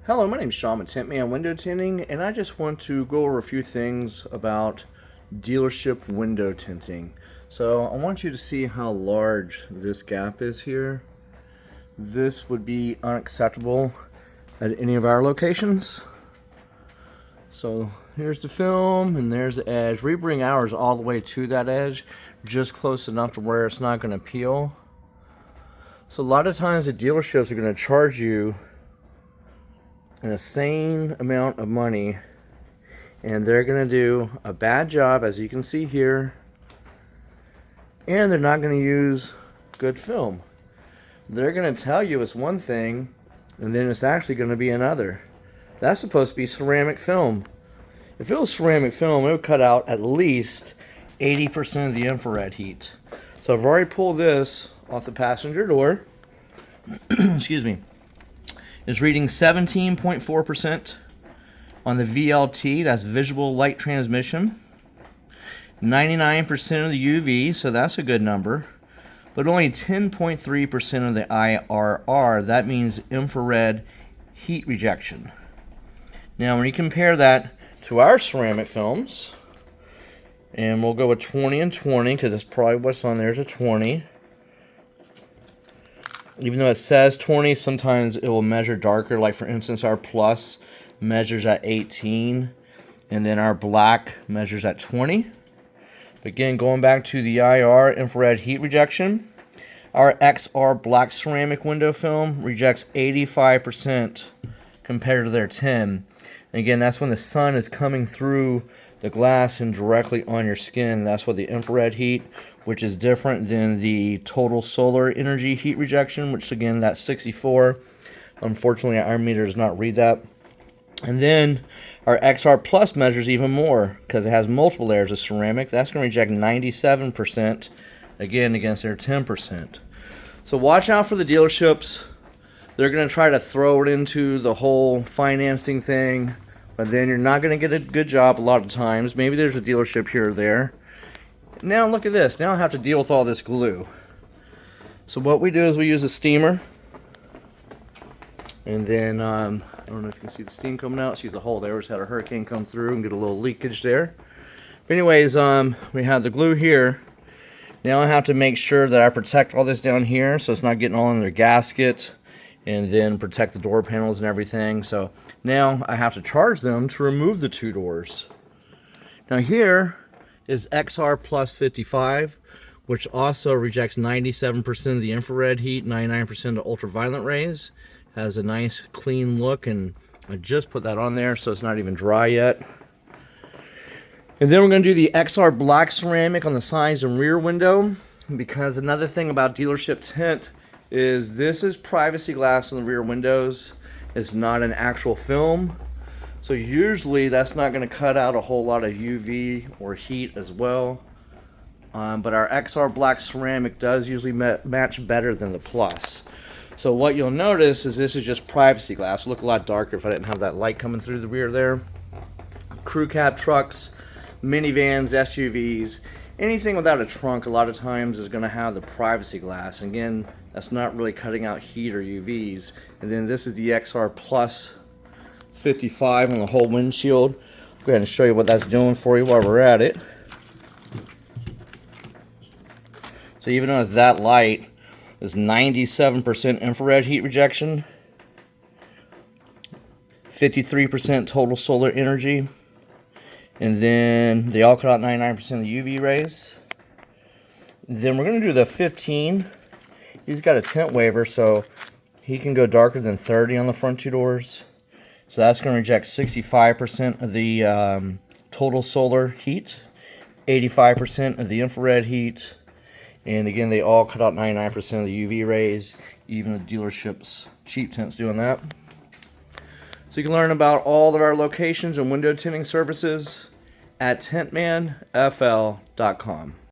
Hello, my name is Sean with TintMan Window Tinting, and I just want to go over a few things about dealership window tinting. So I want you to see how large this gap is here. This would be unacceptable at any of our locations. So here's the film, and there's the edge. We bring ours all the way to that edge, just close enough to where it's not going to peel. So a lot of times the dealerships are going to charge you an insane amount of money, and they're going to do a bad job, as you can see here, and they're not going to use good film. They're going to tell you it's one thing, and then it's actually going to be another. That's supposed to be ceramic film. If it was ceramic film, it would cut out at least 80% of the infrared heat. So I've already pulled this off the passenger door. Excuse me. Is reading 17.4% on the VLT, that's visual light transmission. 99% of the UV, so that's a good number. But only 10.3% of the IRR, that means infrared heat rejection. Now when you compare that to our ceramic films, and we'll go with 20 and 20, because that's probably what's on there is a 20. Even though it says 20, sometimes it will measure darker. Like for instance, our plus measures at 18, and then our black measures at 20. But again, going back to the IR, infrared heat rejection, our XR black ceramic window film rejects 85% compared to their 10. And again, that's when the sun is coming through the glass and directly on your skin. That's what the infrared heat, which is different than the total solar energy heat rejection, which again, that's 64. Unfortunately, our meter does not read that. And then our XR Plus measures even more because it has multiple layers of ceramic. That's going to reject 97%, again, against their 10%. So watch out for the dealerships. They're going to try to throw it into the whole financing thing, but then you're not going to get a good job a lot of times. Maybe there's a dealership here or there. Now look at this. Now I have to deal with all this glue. So what we do is we use a steamer, and then I don't know if you can see the steam coming out. See the hole there. We just had a hurricane come through and get a little leakage there. But anyways, we have the glue here. Now I have to make sure that I protect all this down here so it's not getting all in their gasket, and then protect the door panels and everything. So now I have to charge them to remove the two doors. Now here is XR Plus 55, which also rejects 97% of the infrared heat, 99% of ultraviolet rays. Has a nice clean look, and I just put that on there so it's not even dry yet. And then we're going to do the XR black ceramic on the sides and rear window, because another thing about dealership tint is this is privacy glass on the rear windows. It's not an actual film. So usually that's not going to cut out a whole lot of UV or heat as well. But our XR black ceramic does usually match better than the plus. So what you'll notice is this is just privacy glass. It'll look a lot darker if I didn't have that light coming through the rear there. Crew cab trucks, minivans, SUVs, anything without a trunk a lot of times is going to have the privacy glass. Again, that's not really cutting out heat or UVs. And then this is the XR Plus 55 on the whole windshield. Go ahead and show you what that's doing for you while we're at it. So even though it's that light, it's 97% infrared heat rejection, 53% total solar energy, and then they all cut out 99% of the UV rays. Then we're going to do the 15. He's got a tint waiver, so he can go darker than 30 on the front two doors. So that's going to reject 65% of the total solar heat, 85% of the infrared heat, and again, they all cut out 99% of the UV rays. Even the dealership's cheap tints doing that. So you can learn about all of our locations and window tinting services at TintManFL.com.